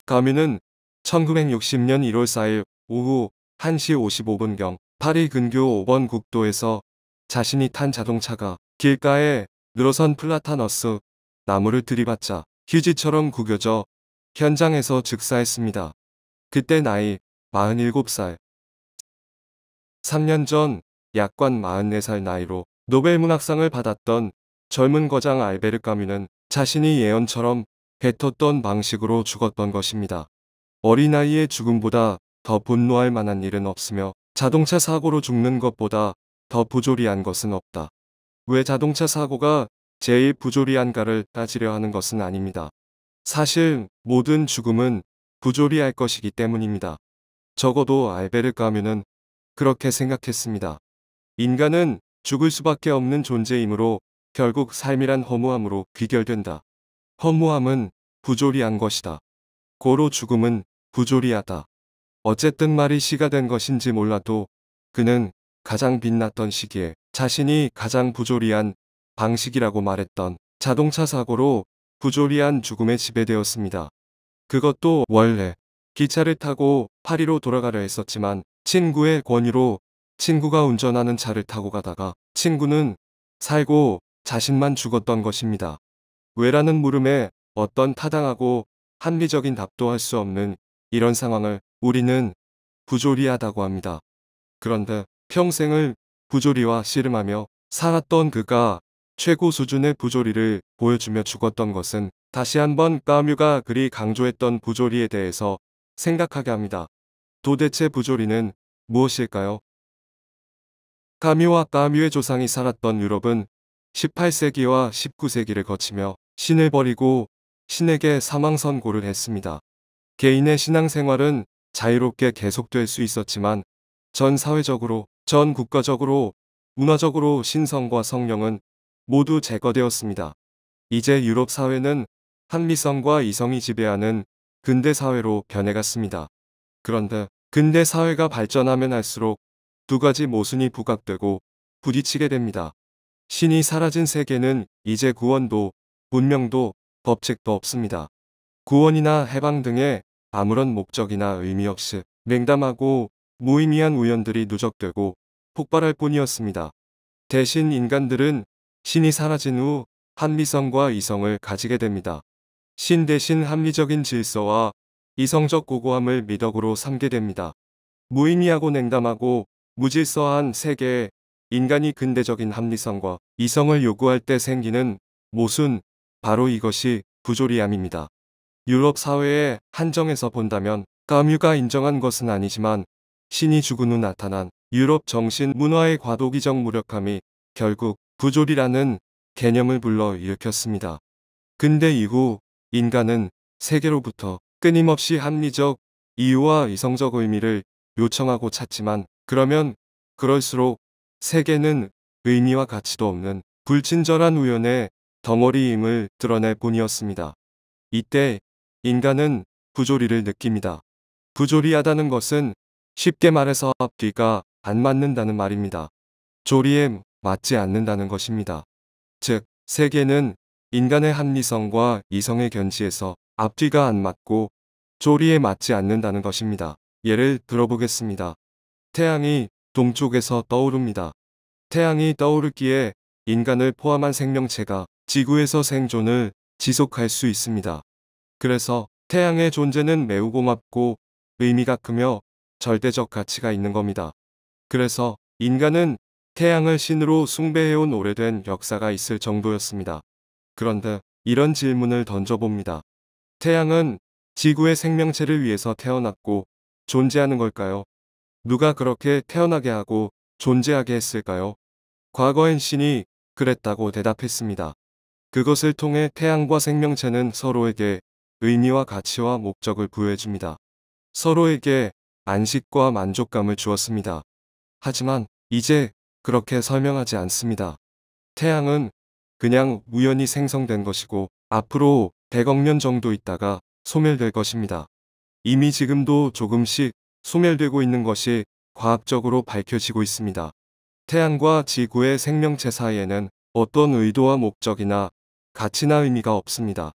가뮤는 1960년 1월 4일 오후 1시 55분경 파리 근교 5번 국도에서 자신이 탄 자동차가 길가에 늘어선 플라타너스 나무를 들이받자 휴지처럼 구겨져 현장에서 즉사했습니다. 그때 나이 47살. 3년 전 약관 44살 나이로 노벨문학상을 받았던 젊은 거장 알베르 까뮤는 자신이 예언처럼 뱉었던 방식으로 죽었던 것입니다. 어린아이의 죽음보다 더 분노할 만한 일은 없으며 자동차 사고로 죽는 것보다 더 부조리한 것은 없다. 왜 자동차 사고가 제일 부조리한가를 따지려 하는 것은 아닙니다. 사실 모든 죽음은 부조리할 것이기 때문입니다. 적어도 알베르 까뮤는 그렇게 생각했습니다. 인간은 죽을 수밖에 없는 존재이므로 결국 삶이란 허무함으로 귀결된다. 허무함은 부조리한 것이다. 고로 죽음은 부조리하다. 어쨌든 말이 시가 된 것인지 몰라도 그는 가장 빛났던 시기에 자신이 가장 부조리한 방식이라고 말했던 자동차 사고로 부조리한 죽음에 지배되었습니다. 그것도 원래 기차를 타고 파리로 돌아가려 했었지만 친구의 권유로 친구가 운전하는 차를 타고 가다가 친구는 살고 자신만 죽었던 것입니다. 왜라는 물음에 어떤 타당하고 합리적인 답도 할 수 없는 이런 상황을 우리는 부조리하다고 합니다. 그런데 평생을 부조리와 씨름하며 살았던 그가 최고 수준의 부조리를 보여주며 죽었던 것은 다시 한번 까뮤가 그리 강조했던 부조리에 대해서 생각하게 합니다. 도대체 부조리는 무엇일까요? 까뮤와 까뮤의 조상이 살았던 유럽은 18세기와 19세기를 거치며 신을 버리고 신에게 사망 선고를 했습니다. 개인의 신앙생활은 자유롭게 계속될 수 있었지만 전 사회적으로, 전 국가적으로, 문화적으로 신성과 성령은 모두 제거되었습니다. 이제 유럽 사회는 합리성과 이성이 지배하는 근대 사회로 변해갔습니다. 그런데 근대 사회가 발전하면 할수록 두 가지 모순이 부각되고 부딪히게 됩니다. 신이 사라진 세계는 이제 구원도 문명도 법칙도 없습니다. 구원이나 해방 등의 아무런 목적이나 의미 없이 냉담하고 무의미한 우연들이 누적되고 폭발할 뿐이었습니다. 대신 인간들은 신이 사라진 후 합리성과 이성을 가지게 됩니다. 신 대신 합리적인 질서와 이성적 고고함을 미덕으로 삼게 됩니다. 무의미하고 냉담하고 무질서한 세계에 인간이 근대적인 합리성과 이성을 요구할 때 생기는 모순, 바로 이것이 부조리함입니다. 유럽 사회의 한정에서 본다면 까뮤가 인정한 것은 아니지만 신이 죽은 후 나타난 유럽 정신 문화의 과도기적 무력함이 결국 부조리라는 개념을 불러 일으켰습니다. 근대 이후 인간은 세계로부터 끊임없이 합리적 이유와 이성적 의미를 요청하고 찾지만 그러면 그럴수록 세계는 의미와 가치도 없는 불친절한 우연의 덩어리임을 드러낼 뿐이었습니다. 이때 인간은 부조리를 느낍니다. 부조리하다는 것은 쉽게 말해서 앞뒤가 안 맞는다는 말입니다. 조리에 맞지 않는다는 것입니다. 즉, 세계는 인간의 합리성과 이성의 견지에서 앞뒤가 안 맞고 조리에 맞지 않는다는 것입니다. 예를 들어보겠습니다. 태양이 동쪽에서 떠오릅니다. 태양이 떠오르기에 인간을 포함한 생명체가 지구에서 생존을 지속할 수 있습니다. 그래서 태양의 존재는 매우 고맙고 의미가 크며 절대적 가치가 있는 겁니다. 그래서 인간은 태양을 신으로 숭배해온 오래된 역사가 있을 정도였습니다. 그런데 이런 질문을 던져봅니다. 태양은 지구의 생명체를 위해서 태어났고 존재하는 걸까요? 누가 그렇게 태어나게 하고 존재하게 했을까요? 과거엔 신이 그랬다고 대답했습니다. 그것을 통해 태양과 생명체는 서로에게 의미와 가치와 목적을 부여해줍니다. 서로에게 안식과 만족감을 주었습니다. 하지만 이제 그렇게 설명하지 않습니다. 태양은 그냥 우연히 생성된 것이고 앞으로 100억 년 정도 있다가 소멸될 것입니다. 이미 지금도 조금씩 소멸되고 있는 것이 과학적으로 밝혀지고 있습니다. 태양과 지구의 생명체 사이에는 어떤 의도와 목적이나 가치나 의미가 없습니다.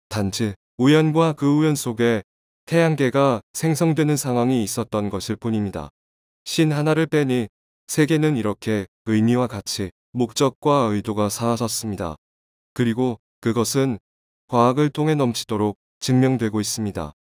단지 우연과 그 우연 속에 태양계가 생성되는 상황이 있었던 것일 뿐입니다. 신 하나를 빼니 세계는 이렇게 의미와 가치, 목적과 의도가 사라졌습니다. 그리고 그것은 과학을 통해 넘치도록 증명되고 있습니다.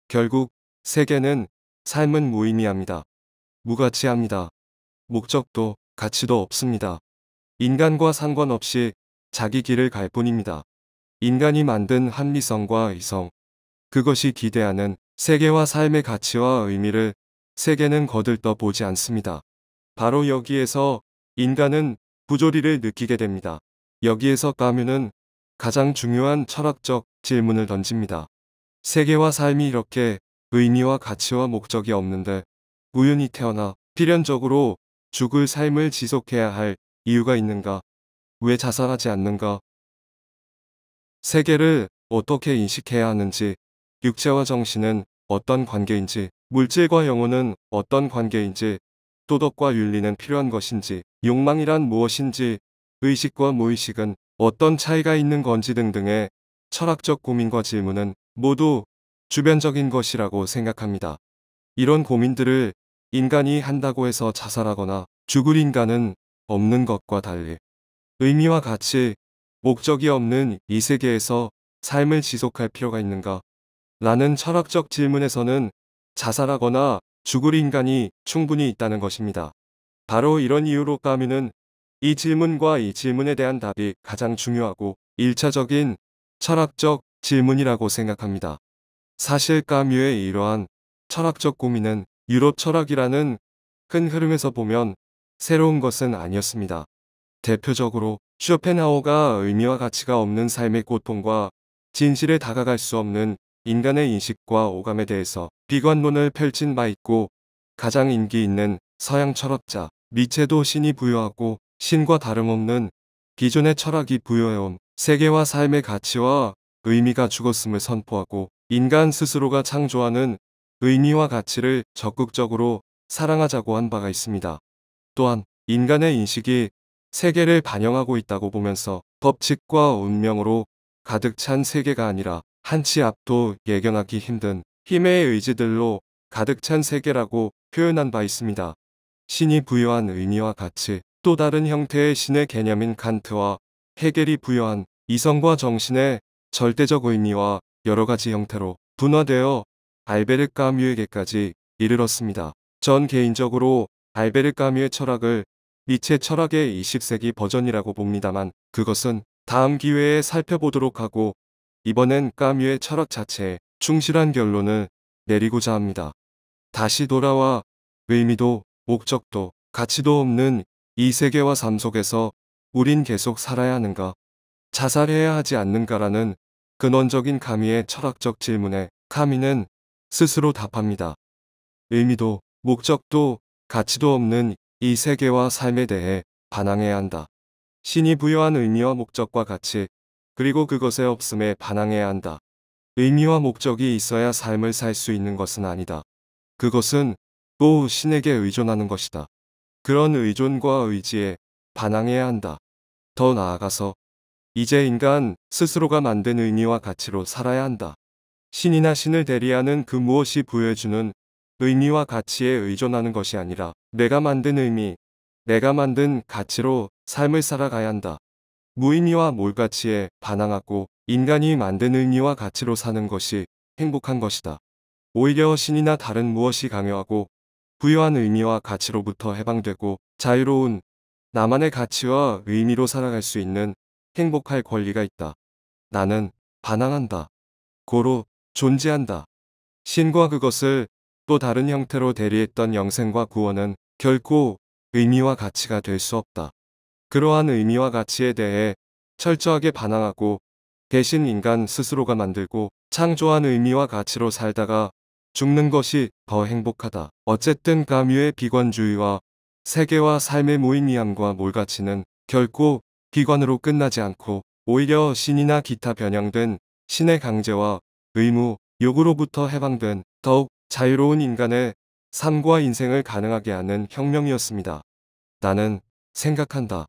결국 세계는 삶은 무의미합니다. 무가치합니다. 목적도 가치도 없습니다. 인간과 상관없이 자기 길을 갈 뿐입니다. 인간이 만든 합리성과 이성, 그것이 기대하는 세계와 삶의 가치와 의미를 세계는 거들떠 보지 않습니다. 바로 여기에서 인간은 부조리를 느끼게 됩니다. 여기에서 까뮈는 가장 중요한 철학적 질문을 던집니다. 세계와 삶이 이렇게 의미와 가치와 목적이 없는데 우연히 태어나 필연적으로 죽을 삶을 지속해야 할 이유가 있는가? 왜 자살하지 않는가? 세계를 어떻게 인식해야 하는지, 육체와 정신은 어떤 관계인지, 물질과 영혼은 어떤 관계인지, 도덕과 윤리는 필요한 것인지, 욕망이란 무엇인지, 의식과 무의식은 어떤 차이가 있는 건지 등등의 철학적 고민과 질문은 모두 주변적인 것이라고 생각합니다. 이런 고민들을 인간이 한다고 해서 자살하거나 죽을 인간은 없는 것과 달리 의미와 가치, 목적이 없는 이 세계에서 삶을 지속할 필요가 있는가? 라는 철학적 질문에서는 자살하거나 죽을 인간이 충분히 있다는 것입니다. 바로 이런 이유로 까뮈는 이 질문과 이 질문에 대한 답이 가장 중요하고 1차적인 철학적 질문이라고 생각합니다. 사실 까뮈의 이러한 철학적 고민은 유럽 철학이라는 큰 흐름에서 보면 새로운 것은 아니었습니다. 대표적으로 쇼펜하우어가 의미와 가치가 없는 삶의 고통과 진실에 다가갈 수 없는 인간의 인식과 오감에 대해서 비관론을 펼친 바 있고, 가장 인기 있는 서양 철학자 니체도 신이 부여하고 신과 다름없는 기존의 철학이 부여해온 세계와 삶의 가치와 의미가 죽었음을 선포하고 인간 스스로가 창조하는 의미와 가치를 적극적으로 사랑하자고 한 바가 있습니다. 또한 인간의 인식이 세계를 반영하고 있다고 보면서 법칙과 운명으로 가득 찬 세계가 아니라 한치 앞도 예견하기 힘든 힘의 의지들로 가득 찬 세계라고 표현한 바 있습니다. 신이 부여한 의미와 가치, 또 다른 형태의 신의 개념인 칸트와 헤겔이 부여한 이성과 정신의 절대적 의미와 여러 가지 형태로 분화되어 알베르 까뮈에게까지 이르렀습니다. 전 개인적으로 알베르 까뮈의 철학을 니체 철학의 20세기 버전이라고 봅니다만, 그것은 다음 기회에 살펴보도록 하고 이번엔 까뮈의 철학 자체에 충실한 결론을 내리고자 합니다. 다시 돌아와 의미도 목적도 가치도 없는 이 세계와 삶 속에서 우린 계속 살아야 하는가? 자살해야 하지 않는가라는 근원적인 까뮈의 철학적 질문에 까뮈는 스스로 답합니다. 의미도 목적도 가치도 없는 이 세계와 삶에 대해 반항해야 한다. 신이 부여한 의미와 목적과 가치, 그리고 그것의 없음에 반항해야 한다. 의미와 목적이 있어야 삶을 살 수 있는 것은 아니다. 그것은 또 신에게 의존하는 것이다. 그런 의존과 의지에 반항해야 한다. 더 나아가서 이제 인간 스스로가 만든 의미와 가치로 살아야 한다. 신이나 신을 대리하는 그 무엇이 부여해주는 의미와 가치에 의존하는 것이 아니라 내가 만든 의미, 내가 만든 가치로 삶을 살아가야 한다. 무의미와 몰가치에 반항하고 인간이 만든 의미와 가치로 사는 것이 행복한 것이다. 오히려 신이나 다른 무엇이 강요하고 부여한 의미와 가치로부터 해방되고 자유로운 나만의 가치와 의미로 살아갈 수 있는 행복할 권리가 있다. 나는 반항한다. 고로 존재한다. 신과 그것을 또 다른 형태로 대리했던 영생과 구원은 결코 의미와 가치가 될 수 없다. 그러한 의미와 가치에 대해 철저하게 반항하고 대신 인간 스스로가 만들고 창조한 의미와 가치로 살다가 죽는 것이 더 행복하다. 어쨌든 까뮈의 비관주의와 세계와 삶의 무의미함과 몰가치는 결코 비관으로 끝나지 않고 오히려 신이나 기타 변형된 신의 강제와 의무, 요구로부터 해방된 더욱 자유로운 인간의 삶과 인생을 가능하게 하는 혁명이었습니다. 나는 생각한다.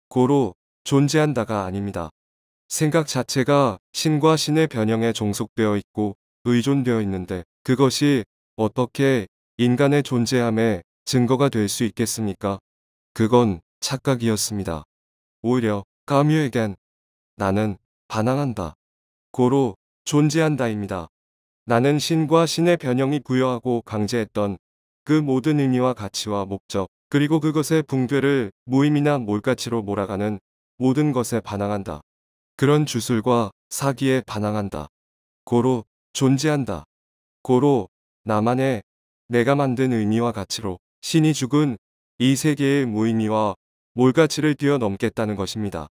고로 존재한다가 아닙니다. 생각 자체가 신과 신의 변형에 종속되어 있고 의존되어 있는데 그것이 어떻게 인간의 존재함의 증거가 될 수 있겠습니까? 그건 착각이었습니다. 오히려 까뮤에겐 나는 반항한다. 고로 존재한다입니다. 나는 신과 신의 변형이 부여하고 강제했던 그 모든 의미와 가치와 목적, 그리고 그것의 붕괴를 무의미나 몰가치로 몰아가는 모든 것에 반항한다. 그런 주술과 사기에 반항한다. 고로 존재한다. 고로 나만의 내가 만든 의미와 가치로 신이 죽은 이 세계의 무의미와 몰가치를 뛰어넘겠다는 것입니다.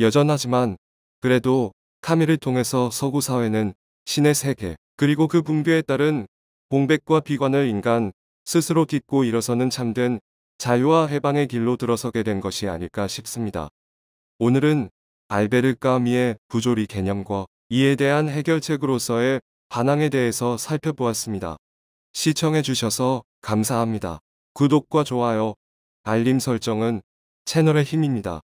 여전하지만 그래도 카미를 통해서 서구 사회는 신의 세계, 그리고 그 붕괴에 따른 공백과 비관을 인간 스스로 딛고 일어서는 참된 자유와 해방의 길로 들어서게 된 것이 아닐까 싶습니다. 오늘은 알베르 까미의 부조리 개념과 이에 대한 해결책으로서의 반항에 대해서 살펴보았습니다. 시청해주셔서 감사합니다. 구독과 좋아요, 알림 설정은 채널의 힘입니다.